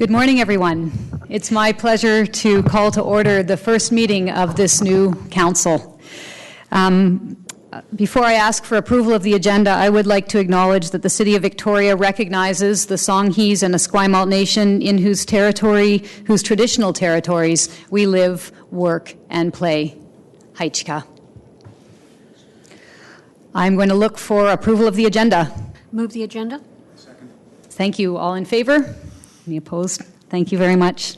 Good morning, everyone. It's my pleasure to call to order the first meeting of this new council. Before I ask for approval of the agenda, I would like to acknowledge that the City of Victoria recognizes the Songhees and Esquimalt Nation in whose traditional territories we live, work, and play. Haichka. I'm going to look for approval of the agenda. Move the agenda. Second. Thank you. All in favor? Any opposed? Thank you very much.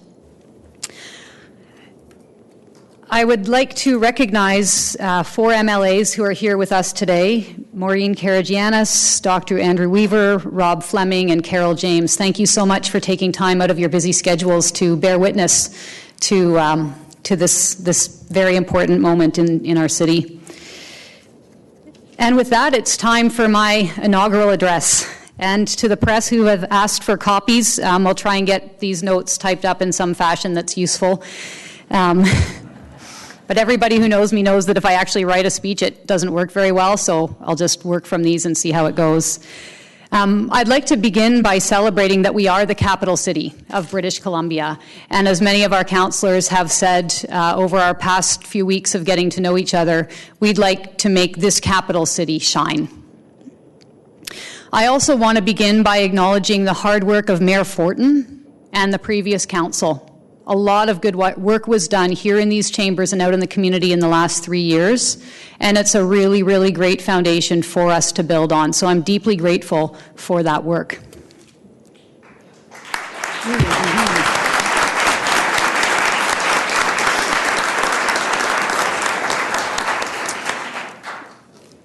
I would like to recognize four MLAs who are here with us today: Maureen Karagianis, Dr. Andrew Weaver, Rob Fleming, and Carol James. Thank you so much for taking time out of your busy schedules to bear witness to this very important moment in our city. And with that, it's time for my inaugural address. And to the press who have asked for copies, I'll try and get these notes typed up in some fashion that's useful. But everybody who knows me knows that if I actually write a speech, it doesn't work very well, so I'll just work from these and see how it goes. I'd like to begin by celebrating that we are the capital city of British Columbia. And as many of our councillors have said over our past few weeks of getting to know each other, we'd like to make this capital city shine. I also want to begin by acknowledging the hard work of Mayor Fortin and the previous council. A lot of good work was done here in these chambers and out in the community in the last 3 years, and it's a really, really great foundation for us to build on. So I'm deeply grateful for that work.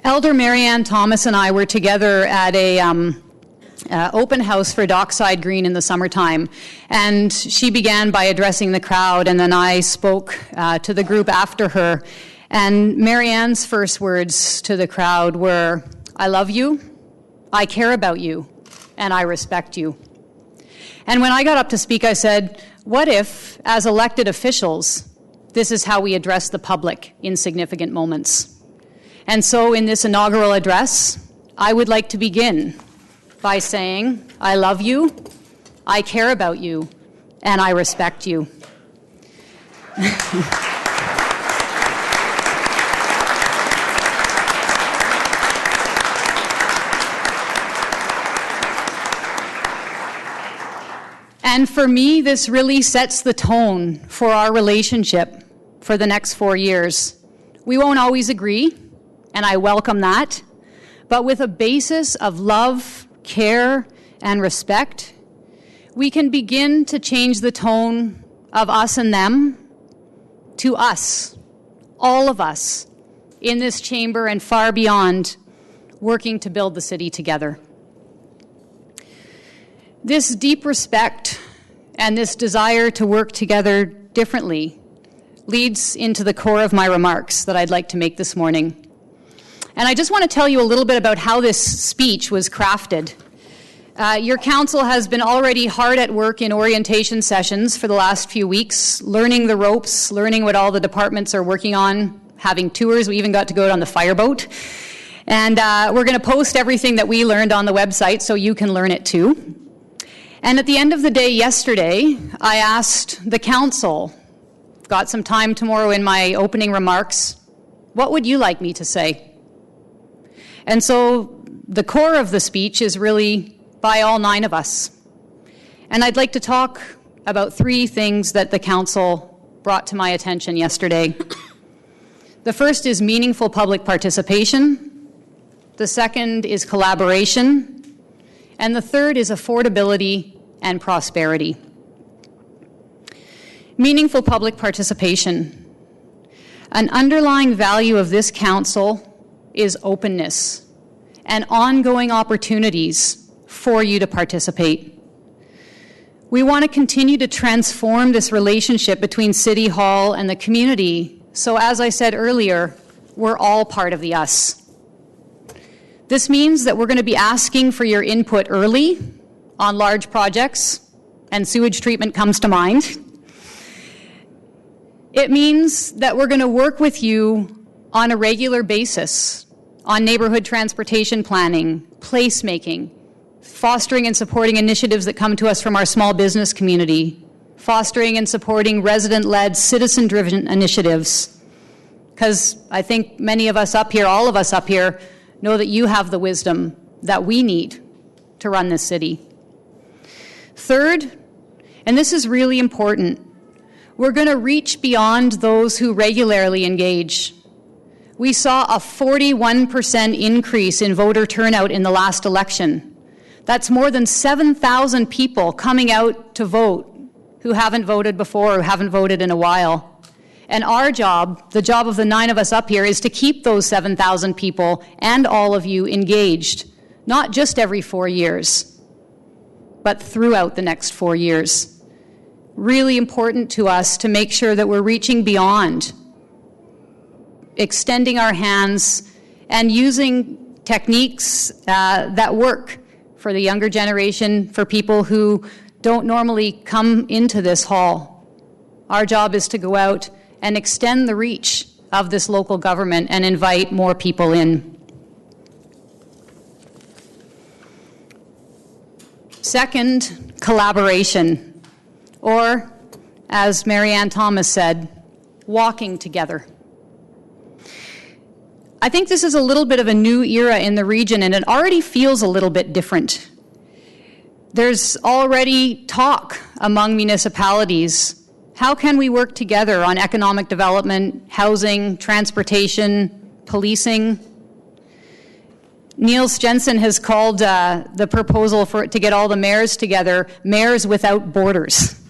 Elder Marianne Thomas and I were together at a open house for Dockside Green in the summertime, and she began by addressing the crowd, and then I spoke to the group after her. And Marianne's first words to the crowd were, "I love you, I care about you, and I respect you." And when I got up to speak, I said, what if, as elected officials, this is how we address the public in significant moments? And so in this inaugural address, I would like to begin by saying, I love you, I care about you, and I respect you. And for me, this really sets the tone for our relationship for the next 4 years. We won't always agree, and I welcome that, but with a basis of love, care, and respect, we can begin to change the tone of us and them to us, all of us, in this chamber and far beyond, working to build the city together. This deep respect and this desire to work together differently leads into the core of my remarks that I'd like to make this morning. And I just want to tell you a little bit about how this speech was crafted. Your council has been already hard at work in orientation sessions for the last few weeks, learning the ropes, learning what all the departments are working on, having tours. We even got to go out on the fireboat. And we're going to post everything that we learned on the website so you can learn it too. And at the end of the day yesterday, I asked the council, got some time tomorrow in my opening remarks, what would you like me to say? And so the core of the speech is really by all 9 of us. And I'd like to talk about 3 things that the council brought to my attention yesterday. The first is meaningful public participation. The second is collaboration. And the third is affordability and prosperity. Meaningful public participation. An underlying value of this council is openness and ongoing opportunities for you to participate. We want to continue to transform this relationship between City Hall and the community, so as I said earlier, we're all part of the us. This means that we're going to be asking for your input early on large projects, and sewage treatment comes to mind. It means that we're going to work with you on a regular basis on neighborhood transportation planning, placemaking, fostering and supporting initiatives that come to us from our small business community, fostering and supporting resident-led, citizen-driven initiatives. Because I think many of us up here, all of us up here, know that you have the wisdom that we need to run this city. Third, and this is really important, we're going to reach beyond those who regularly engage. We saw a 41% increase in voter turnout in the last election. That's more than 7,000 people coming out to vote who haven't voted before or haven't voted in a while. And our job, the job of the 9 of us up here, is to keep those 7,000 people and all of you engaged, not just every 4 years, but throughout the next 4 years. Really important to us to make sure that we're reaching beyond, extending our hands, and using techniques that work for the younger generation, for people who don't normally come into this hall. Our job is to go out and extend the reach of this local government and invite more people in. Second, collaboration. Or, as Mary Ann Thomas said, walking together. I think this is a little bit of a new era in the region, and it already feels a little bit different. There's already talk among municipalities. How can we work together on economic development, housing, transportation, policing? Niels Jensen has called the proposal to get all the mayors together, Mayors Without Borders.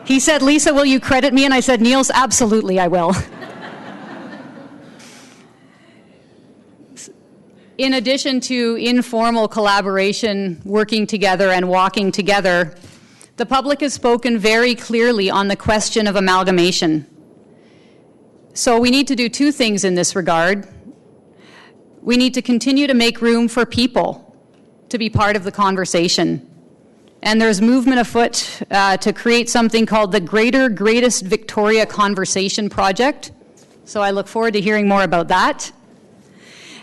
He said, Lisa, will you credit me? And I said, Niels, absolutely I will. In addition to informal collaboration, working together and walking together, the public has spoken very clearly on the question of amalgamation. So we need to do 2 things in this regard. We need to continue to make room for people to be part of the conversation. And there's movement afoot to create something called the Greatest Victoria Conversation Project. So I look forward to hearing more about that.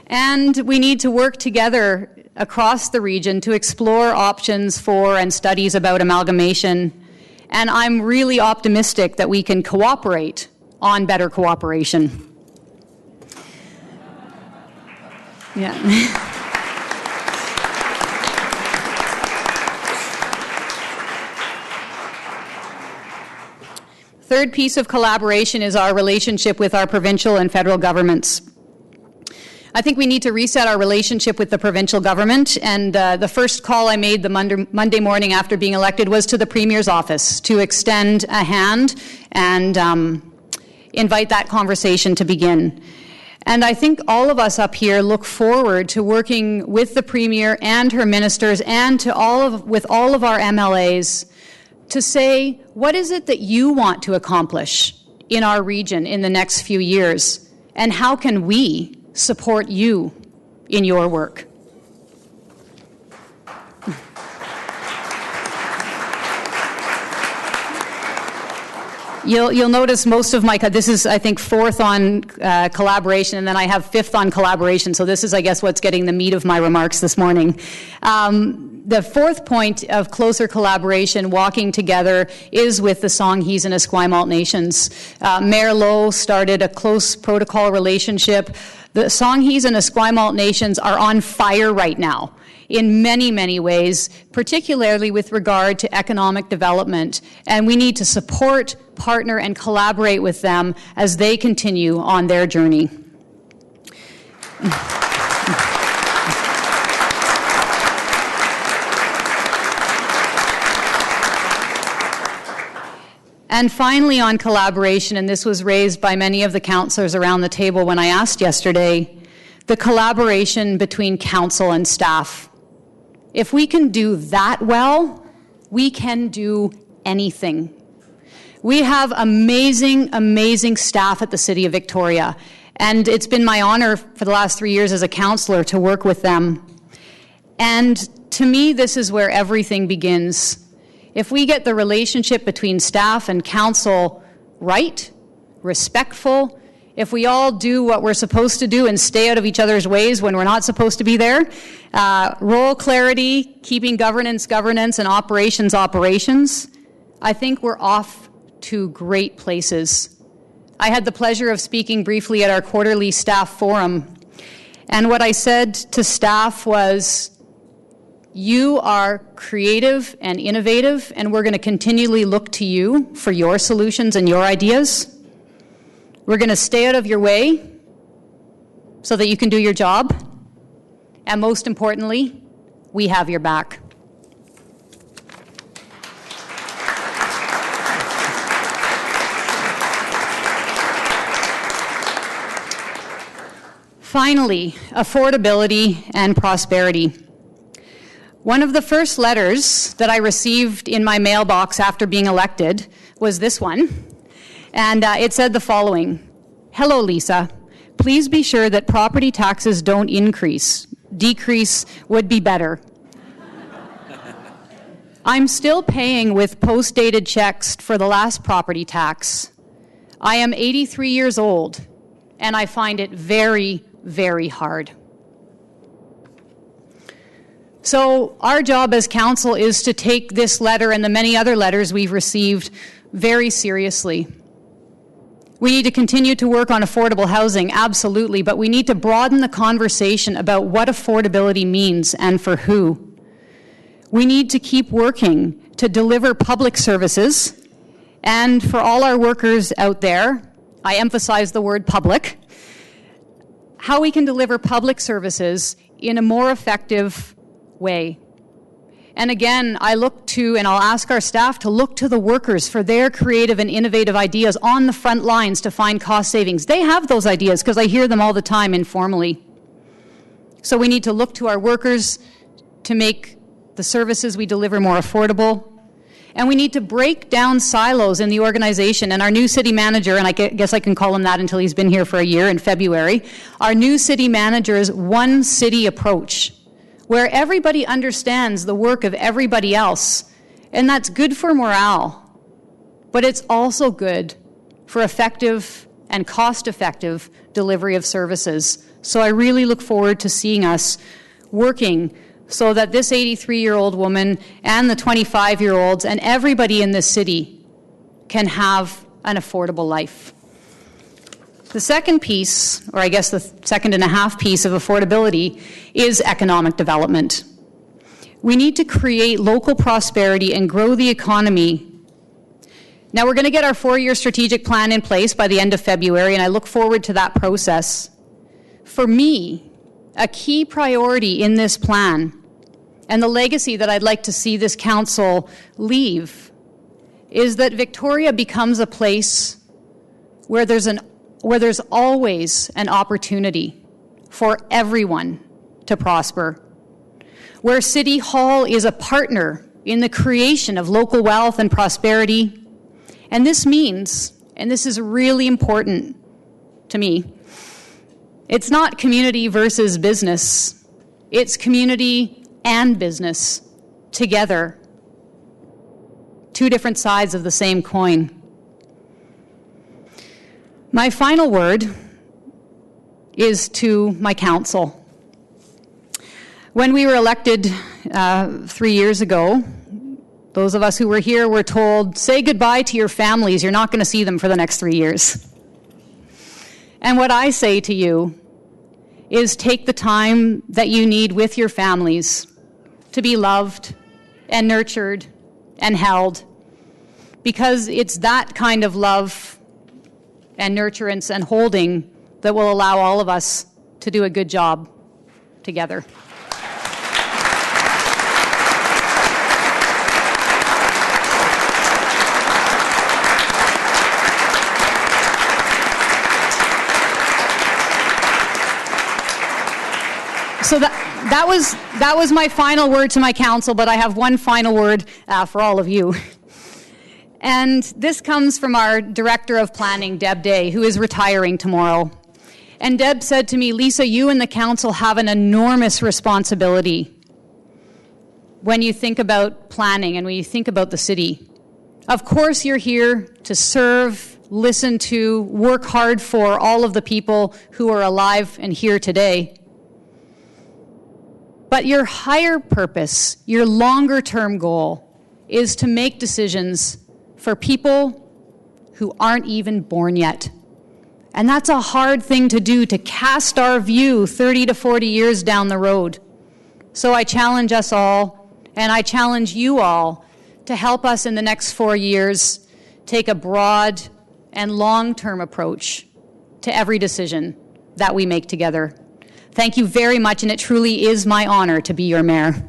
And we need to work together across the region to explore options for and studies about amalgamation. And I'm really optimistic that we can cooperate on better cooperation. Yeah. Third piece of collaboration is our relationship with our provincial and federal governments. I think we need to reset our relationship with the provincial government, and the first call I made the Monday morning after being elected was to the Premier's office to extend a hand and invite that conversation to begin. And I think all of us up here look forward to working with the Premier and her ministers and with all of our MLAs to say, what is it that you want to accomplish in our region in the next few years? And how can we support you in your work? You'll notice most of my, this is, I think, 4th on collaboration, and then I have 5th on collaboration, so this is, I guess, what's getting the meat of my remarks this morning. The 4th point of closer collaboration, walking together, is with the Songhees and Esquimalt nations. Mayor Lowe started a close protocol relationship. The Songhees and Esquimalt nations are on fire right now in many, many ways, particularly with regard to economic development. And we need to support, partner, and collaborate with them as they continue on their journey. And finally, on collaboration, and this was raised by many of the councillors around the table when I asked yesterday, the collaboration between council and staff. If we can do that well, we can do anything. We have amazing, amazing staff at the City of Victoria, and it's been my honor for the last 3 years as a councillor to work with them. And to me, this is where everything begins. If we get the relationship between staff and council right, respectful, if we all do what we're supposed to do and stay out of each other's ways when we're not supposed to be there, role clarity, keeping governance, and operations, I think we're off to great places. I had the pleasure of speaking briefly at our quarterly staff forum, and what I said to staff was, you are creative and innovative, and we're going to continually look to you for your solutions and your ideas. We're going to stay out of your way so that you can do your job. And most importantly, we have your back. Finally, affordability and prosperity. One of the first letters that I received in my mailbox after being elected was this one, and it said the following: "Hello, Lisa. Please be sure that property taxes don't increase. Decrease would be better. I'm still paying with post-dated checks for the last property tax. I am 83 years old, and I find it very, very hard." So our job as council is to take this letter and the many other letters we've received very seriously. We need to continue to work on affordable housing, absolutely, but we need to broaden the conversation about what affordability means and for who. We need to keep working to deliver public services, and for all our workers out there, I emphasize the word public, how we can deliver public services in a more effective way. And again, I look to, and I'll ask our staff to look to the workers for their creative and innovative ideas on the front lines to find cost savings. They have those ideas because I hear them all the time informally. So we need to look to our workers to make the services we deliver more affordable. And we need to break down silos in the organization. And our new city manager, and I guess I can call him that until he's been here for a year in February, our new city manager's one city approach, where everybody understands the work of everybody else. And that's good for morale, but it's also good for effective and cost-effective delivery of services. So I really look forward to seeing us working so that this 83-year-old woman and the 25-year-olds and everybody in this city can have an affordable life. The second piece, or I guess the second and a half piece of affordability, is economic development. We need to create local prosperity and grow the economy. Now, we're going to get our 4-year strategic plan in place by the end of February, and I look forward to that process. For me, a key priority in this plan, and the legacy that I'd like to see this council leave, is that Victoria becomes a place where there's always an opportunity for everyone to prosper, where City Hall is a partner in the creation of local wealth and prosperity. And this means, and this is really important to me, it's not community versus business, it's community and business together, two different sides of the same coin. My final word is to my council. When we were elected 3 years ago, those of us who were here were told, say goodbye to your families, you're not going to see them for the next 3 years. And what I say to you is take the time that you need with your families to be loved and nurtured and held, because it's that kind of love and nurturance and holding that will allow all of us to do a good job together. So that was my final word to my council, but I have one final word for all of you. And this comes from our Director of Planning, Deb Day, who is retiring tomorrow. And Deb said to me, Lisa, you and the council have an enormous responsibility when you think about planning and when you think about the city. Of course, you're here to serve, listen to, work hard for all of the people who are alive and here today. But your higher purpose, your longer-term goal, is to make decisions for people who aren't even born yet. And that's a hard thing to do, to cast our view 30 to 40 years down the road. So I challenge us all, and I challenge you all, to help us in the next 4 years take a broad and long-term approach to every decision that we make together. Thank you very much, and it truly is my honor to be your mayor.